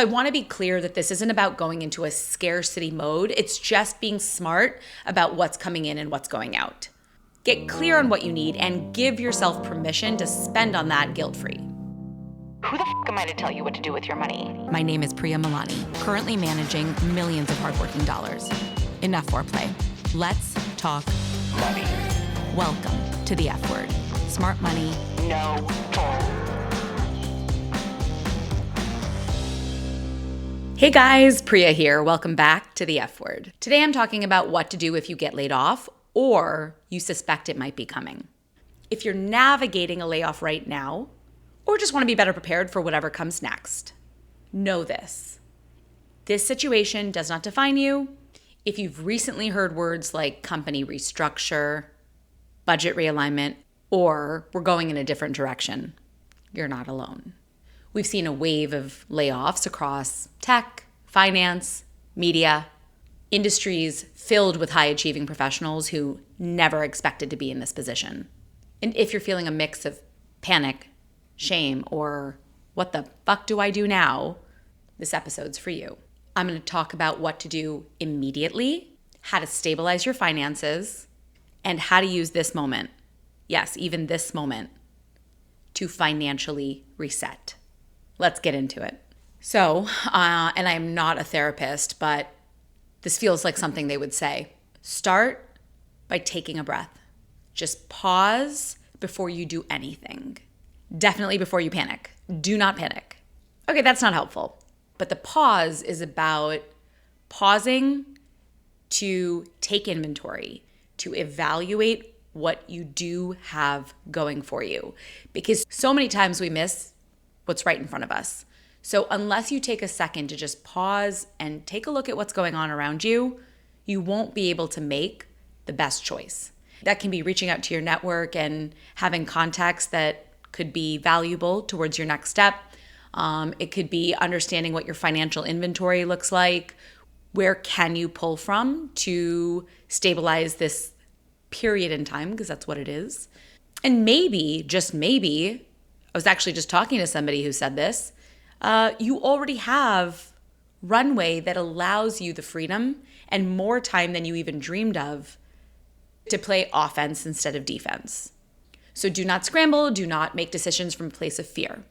I want to be clear that this isn't about going into a scarcity mode. It's just being smart about what's coming in and what's going out. Get clear on what you need and give yourself permission to spend on that guilt-free. Who the f am I to tell you what to do with your money? My name is Priya Malani, currently managing millions of hardworking dollars. Enough foreplay. Let's talk Money. Welcome to the F word. Smart money. No bull. Hey guys, Priya here. Welcome back to the F word. Today I'm talking about what to do if you get laid off or you suspect it might be coming. If you're navigating a layoff right now or just want to be better prepared for whatever comes next, know this. This situation does not define you. If you've recently heard words like company restructure, budget realignment, or we're going in a different direction, you're not alone. We've seen a wave of layoffs across tech, finance, media, industries filled with high-achieving professionals who never expected to be in this position. And if you're feeling a mix of panic, shame, or what the fuck do I do now, this episode's for you. I'm going to talk about what to do immediately, how to stabilize your finances, and how to use this moment, yes, even this moment, to financially reset. Let's get into it. So, and I am not a therapist, but this feels like something they would say. Start by taking a breath. Just pause before you do anything. Definitely before you panic. Do not panic. Okay, that's not helpful. But the pause is about pausing to take inventory, to evaluate what you do have going for you. Because so many times we miss what's right in front of us. So unless you take a second to just pause and take a look at what's going on around you, you won't be able to make the best choice. That can be reaching out to your network and having contacts that could be valuable towards your next step. It could be understanding what your financial inventory looks like. Where can you pull from to stabilize this period in time, because that's what it is. And maybe, just maybe, I was actually just talking to somebody who said this, you already have runway that allows you the freedom and more time than you even dreamed of to play offense instead of defense. So do not scramble, do not make decisions from a place of fear.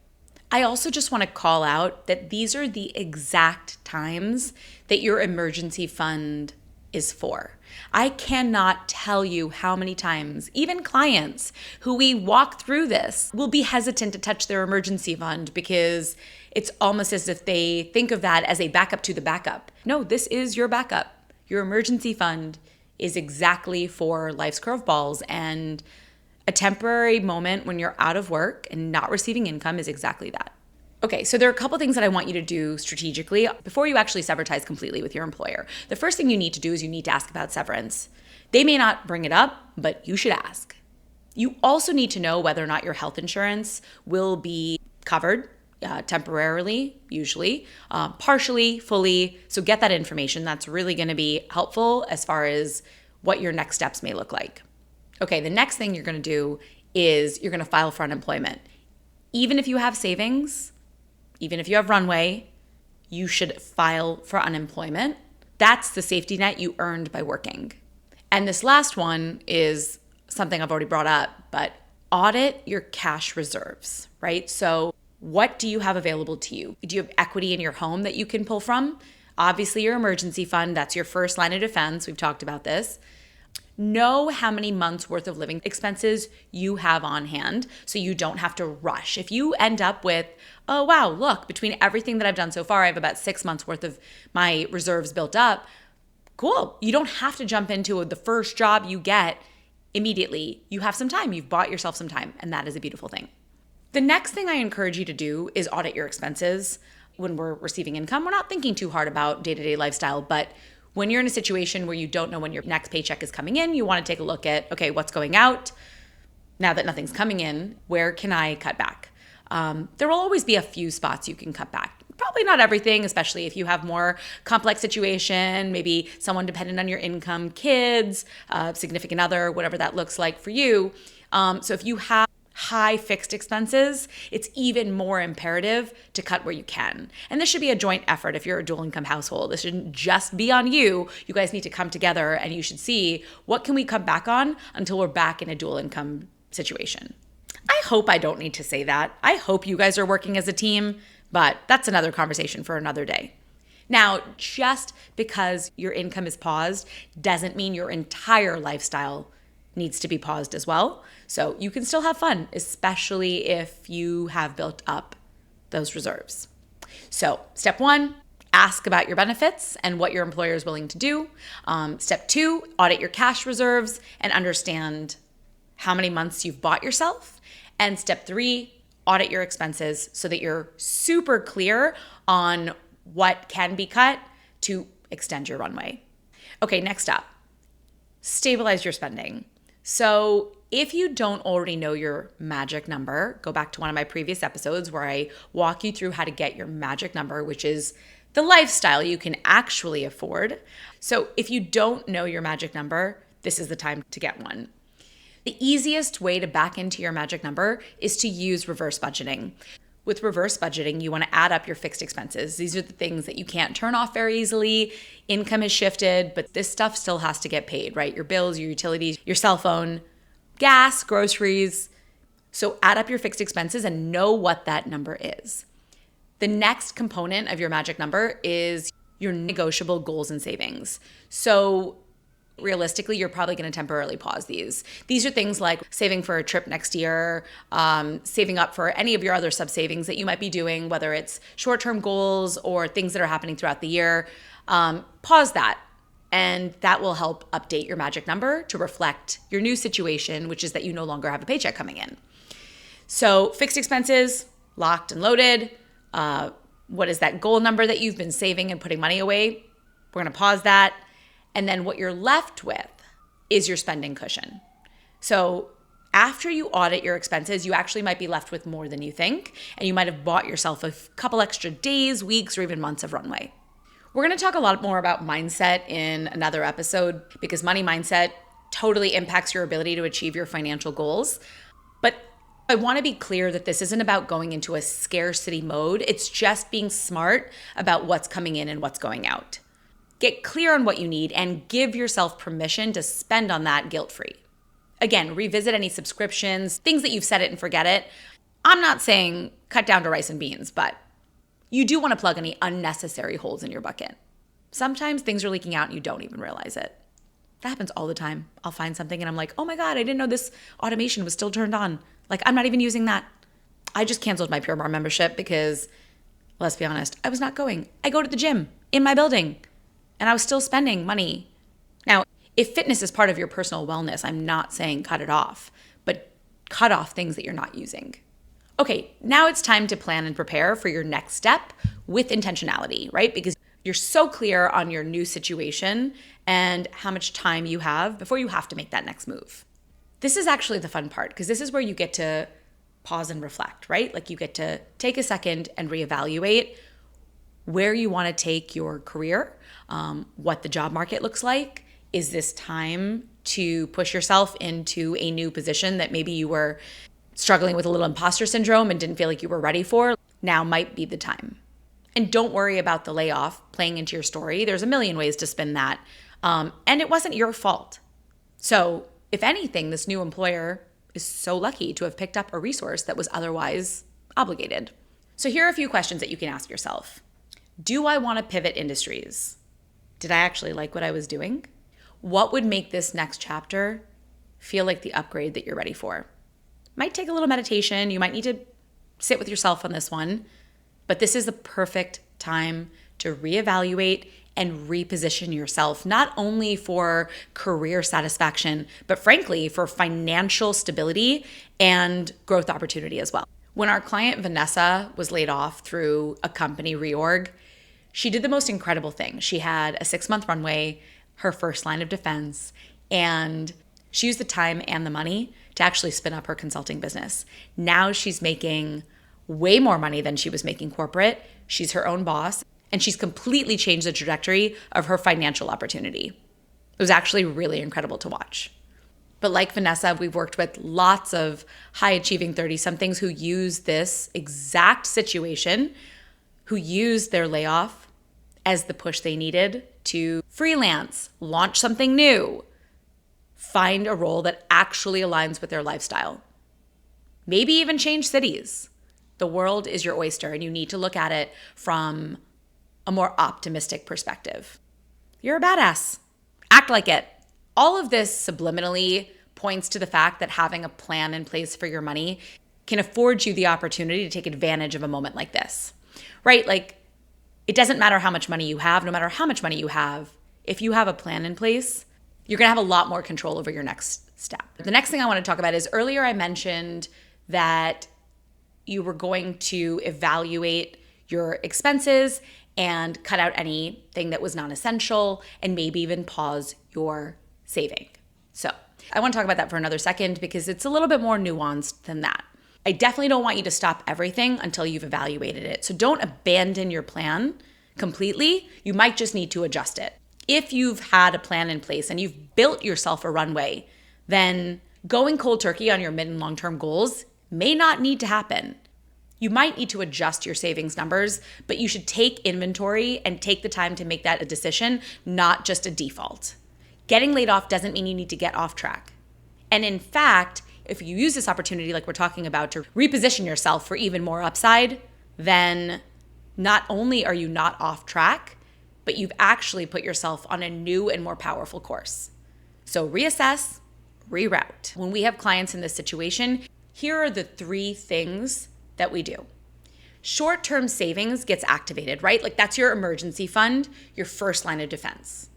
I also just want to call out that these are the exact times that your emergency fund is for. I cannot tell you how many times, even clients who we walk through this will be hesitant to touch their emergency fund because it's almost as if they think of that as a backup to the backup. No, this is your backup. Your emergency fund is exactly for life's curveballs, and a temporary moment when you're out of work and not receiving income is exactly that. Okay, so there are a couple things that I want you to do strategically before you actually sever ties completely with your employer. The first thing you need to do is you need to ask about severance. They may not bring it up, but you should ask. You also need to know whether or not your health insurance will be covered temporarily, usually, partially, fully. So get that information. That's really going to be helpful as far as what your next steps may look like. Okay, the next thing you're going to do is you're going to file for unemployment. Even if you have savings, even if you have runway, you should file for unemployment. That's the safety net you earned by working. And this last one is something I've already brought up, but audit your cash reserves, right? So what do you have available to you? Do you have equity in your home that you can pull from? Obviously, your emergency fund, that's your first line of defense. We've talked about this. Know how many months worth of living expenses you have on hand so you don't have to rush. If you end up with, oh, wow, look, between everything that I've done so far, I have about 6 months worth of my reserves built up. Cool. You don't have to jump into the first job you get immediately. You have some time. You've bought yourself some time, and that is a beautiful thing. The next thing I encourage you to do is audit your expenses. When we're receiving income, we're not thinking too hard about day-to-day lifestyle, but when you're in a situation where you don't know when your next paycheck is coming in, you want to take a look at, okay, what's going out? Now that nothing's coming in, where can I cut back? There will always be a few spots you can cut back. Probably not everything, especially if you have more complex situation, maybe someone dependent on your income, kids, significant other, whatever that looks like for you. So if you have high fixed expenses, it's even more imperative to cut where you can. And this should be a joint effort if you're a dual income household. This shouldn't just be on you. You guys need to come together and you should see what can we cut back on until we're back in a dual income situation. I hope I don't need to say that. I hope you guys are working as a team, but that's another conversation for another day. Now, just because your income is paused doesn't mean your entire lifestyle needs to be paused as well. So you can still have fun, especially if you have built up those reserves. So step 1, ask about your benefits and what your employer is willing to do. Step 2, audit your cash reserves and understand how many months you've bought yourself. And step 3, audit your expenses so that you're super clear on what can be cut to extend your runway. Okay, next up, stabilize your spending. So if you don't already know your magic number, go back to one of my previous episodes where I walk you through how to get your magic number, which is the lifestyle you can actually afford. So if you don't know your magic number, this is the time to get one. The easiest way to back into your magic number is to use reverse budgeting. With reverse budgeting, you want to add up your fixed expenses. These are the things that you can't turn off very easily. Income has shifted, but this stuff still has to get paid, right? Your bills, your utilities, your cell phone, gas, groceries. So add up your fixed expenses and know what that number is. The next component of your magic number is your negotiable goals and savings. So realistically, you're probably going to temporarily pause these. These are things like saving for a trip next year, saving up for any of your other sub-savings that you might be doing, whether it's short-term goals or things that are happening throughout the year. Pause that, and that will help update your magic number to reflect your new situation, which is that you no longer have a paycheck coming in. So fixed expenses, locked and loaded. What is that goal number that you've been saving and putting money away? We're going to pause that. And then what you're left with is your spending cushion. So after you audit your expenses, you actually might be left with more than you think, and you might have bought yourself a couple extra days, weeks, or even months of runway. We're going to talk a lot more about mindset in another episode because money mindset totally impacts your ability to achieve your financial goals. But I want to be clear that this isn't about going into a scarcity mode. It's just being smart about what's coming in and what's going out. Get clear on what you need and give yourself permission to spend on that guilt-free. Again, revisit any subscriptions, things that you've set it and forget it. I'm not saying cut down to rice and beans, but you do want to plug any unnecessary holes in your bucket. Sometimes things are leaking out and you don't even realize it. That happens all the time. I'll find something and I'm like, oh my God, I didn't know this automation was still turned on. Like, I'm not even using that. I just canceled my Pure Barre membership because, let's be honest, I was not going. I go to the gym in my building. And I was still spending money. Now, if fitness is part of your personal wellness, I'm not saying cut it off, but cut off things that you're not using. Okay, now it's time to plan and prepare for your next step with intentionality, right? Because you're so clear on your new situation and how much time you have before you have to make that next move. This is actually the fun part because this is where you get to pause and reflect, right? Like you get to take a second and reevaluate where you want to take your career, what the job market looks like. Is this time to push yourself into a new position that maybe you were struggling with a little imposter syndrome and didn't feel like you were ready for? Now might be the time. And don't worry about the layoff playing into your story. There's a million ways to spin that. And it wasn't your fault. So if anything, this new employer is so lucky to have picked up a resource that was otherwise obligated. So here are a few questions that you can ask yourself. Do I want to pivot industries? Did I actually like what I was doing? What would make this next chapter feel like the upgrade that you're ready for? Might take a little meditation. You might need to sit with yourself on this one, but this is the perfect time to reevaluate and reposition yourself, not only for career satisfaction, but frankly, for financial stability and growth opportunity as well. When our client Vanessa was laid off through a company reorg, she did the most incredible thing. She had a 6-month runway, her first line of defense, and she used the time and the money to actually spin up her consulting business. Now she's making way more money than she was making corporate. She's her own boss, and she's completely changed the trajectory of her financial opportunity. It was actually really incredible to watch. But like Vanessa, we've worked with lots of high achieving 30-somethings who use this exact situation, who used their layoff as the push they needed to freelance, launch something new, find a role that actually aligns with their lifestyle. Maybe even change cities. The world is your oyster, and you need to look at it from a more optimistic perspective. You're a badass. Act like it. All of this subliminally points to the fact that having a plan in place for your money can afford you the opportunity to take advantage of a moment like this, right? Like, it doesn't matter how much money you have, no matter how much money you have, if you have a plan in place, you're gonna have a lot more control over your next step. The next thing I wanna talk about is earlier I mentioned that you were going to evaluate your expenses and cut out anything that was non-essential and maybe even pause your saving. So I want to talk about that for another second because it's a little bit more nuanced than that. I definitely don't want you to stop everything until you've evaluated it. So don't abandon your plan completely. You might just need to adjust it. If you've had a plan in place and you've built yourself a runway, then going cold turkey on your mid and long-term goals may not need to happen. You might need to adjust your savings numbers, but you should take inventory and take the time to make that a decision, not just a default. Getting laid off doesn't mean you need to get off track. And in fact, if you use this opportunity like we're talking about to reposition yourself for even more upside, then not only are you not off track, but you've actually put yourself on a new and more powerful course. So reassess, reroute. When we have clients in this situation, here are the 3 things that we do. Short-term savings gets activated, right? Like that's your emergency fund, your first line of defense.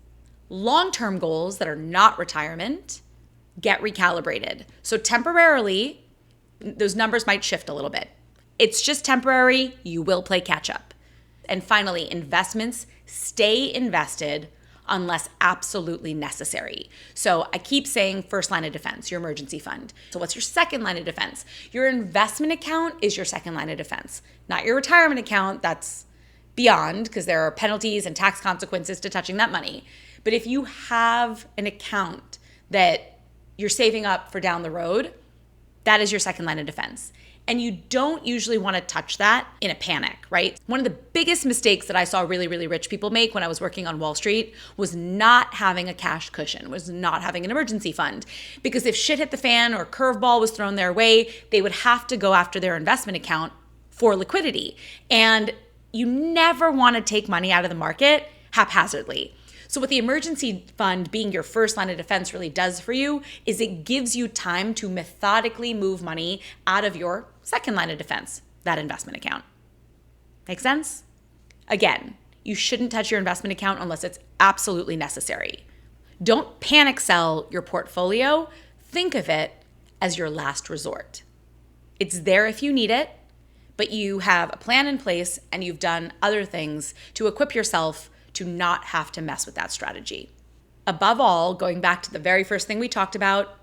Long-term goals that are not retirement get recalibrated. So temporarily, those numbers might shift a little bit. It's just temporary. You will play catch up. And finally, investments stay invested unless absolutely necessary. So I keep saying first line of defense, your emergency fund. So what's your second line of defense? Your investment account is your second line of defense, not your retirement account. That's beyond because there are penalties and tax consequences to touching that money. But if you have an account that you're saving up for down the road, that is your second line of defense. And you don't usually want to touch that in a panic, right? One of the biggest mistakes that I saw really, really rich people make when I was working on Wall Street was not having a cash cushion, was not having an emergency fund. Because if shit hit the fan or curveball was thrown their way, they would have to go after their investment account for liquidity. And you never want to take money out of the market haphazardly. So what the emergency fund being your first line of defense really does for you is it gives you time to methodically move money out of your second line of defense, that investment account. Make sense? Again, you shouldn't touch your investment account unless it's absolutely necessary. Don't panic sell your portfolio. Think of it as your last resort. It's there if you need it, but you have a plan in place and you've done other things to equip yourself to not have to mess with that strategy. Above all, going back to the very first thing we talked about,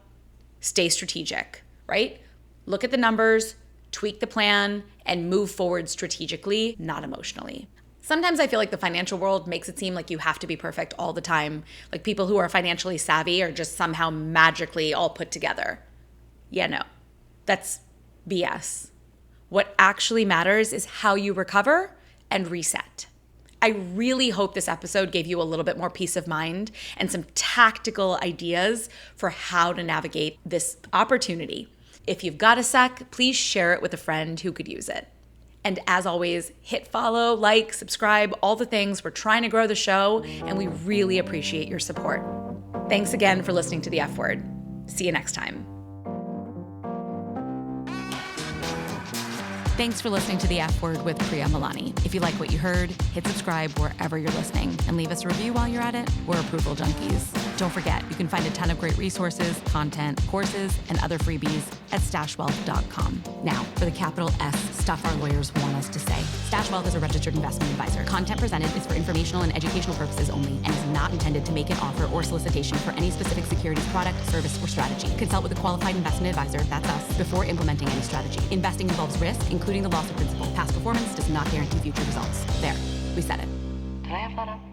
stay strategic, right? Look at the numbers, tweak the plan, and move forward strategically, not emotionally. Sometimes I feel like the financial world makes it seem like you have to be perfect all the time. Like people who are financially savvy are just somehow magically all put together. Yeah, no, that's BS. What actually matters is how you recover and reset. I really hope this episode gave you a little bit more peace of mind and some tactical ideas for how to navigate this opportunity. If you've got a sec, please share it with a friend who could use it. And as always, hit follow, like, subscribe, all the things. We're trying to grow the show, and we really appreciate your support. Thanks again for listening to The F Word. See you next time. Thanks for listening to The F Word with Priya Malani. If you like what you heard, hit subscribe wherever you're listening and leave us a review while you're at it. We're approval junkies. Don't forget, you can find a ton of great resources, content, courses, and other freebies at stashwealth.com. Now, for the capital S stuff our lawyers want us to say. StashWealth is a registered investment advisor. Content presented is for informational and educational purposes only and is not intended to make an offer or solicitation for any specific securities, product, service, or strategy. Consult with a qualified investment advisor, that's us, before implementing any strategy. Investing involves risk, including the loss of principal. Past performance does not guarantee future results. There, we said it. Did I have that up?